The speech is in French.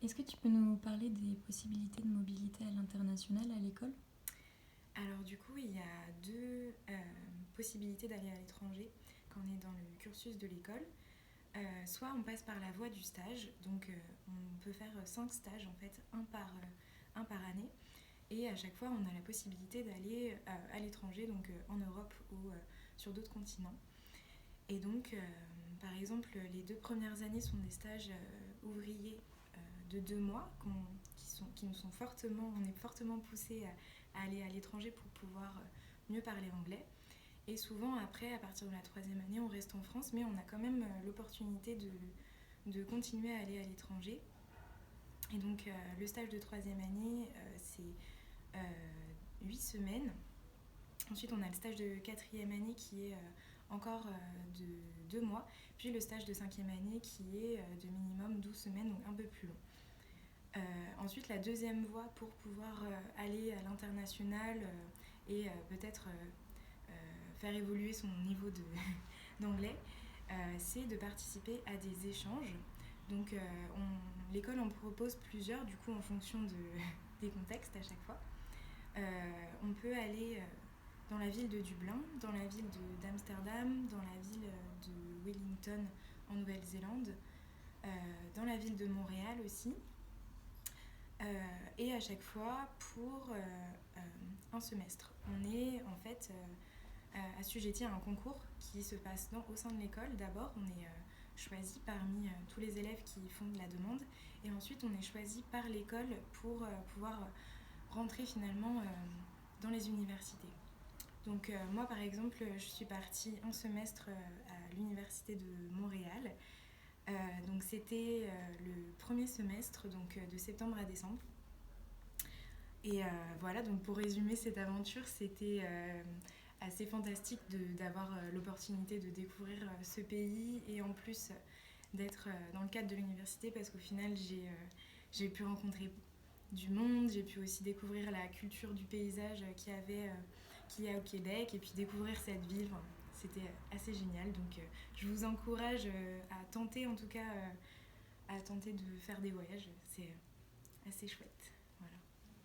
Est-ce que tu peux nous parler des possibilités de mobilité à l'international à l'école? Alors du coup, il y a deux possibilités d'aller à l'étranger quand on est dans le cursus de l'école. Soit on passe par la voie du stage, donc on peut faire 5 stages en fait, un par année. Et à chaque fois, on a la possibilité d'aller à l'étranger, donc en Europe ou sur d'autres continents. Et donc, par exemple, les 2 premières années sont des stages ouvriers de 2 mois qui nous sont fortement, on est fortement poussé à aller à l'étranger pour pouvoir mieux parler anglais. Et souvent, après, à partir de la 3e année, on reste en France, mais on a quand même l'opportunité de continuer à aller à l'étranger. Et donc, le stage de 3e année, c'est 8 semaines. Ensuite, on a le stage de 4e année qui est encore de 2 mois. Puis le stage de 5e année qui est de minimum 12 semaines, donc un peu plus long. Ensuite, la deuxième voie pour pouvoir aller à l'international et peut-être faire évoluer son niveau d'anglais, c'est de participer à des échanges. Donc, l'école en propose plusieurs, du coup, en fonction des contextes à chaque fois. On peut aller dans la ville de Dublin, dans la ville d'Amsterdam, dans la ville de Wellington en Nouvelle-Zélande, dans la ville de Montréal aussi. Et à chaque fois pour un semestre. On est en fait assujetti à un concours qui se passe au sein de l'école. D'abord, on est choisi parmi tous les élèves qui font de la demande et ensuite on est choisi par l'école pour pouvoir rentrer finalement dans les universités. Donc moi par exemple, je suis partie un semestre à l'université de Montréal. Donc c'était le premier semestre, donc de septembre à décembre. Et voilà, donc pour résumer cette aventure, c'était assez fantastique d'avoir l'opportunité de découvrir ce pays et en plus d'être dans le cadre de l'université parce qu'au final j'ai pu rencontrer du monde, j'ai pu aussi découvrir la culture du paysage qu'il y a au Québec et puis découvrir cette ville. Enfin, c'était assez génial, donc je vous encourage à tenter en tout cas à tenter de faire des voyages, c'est assez chouette.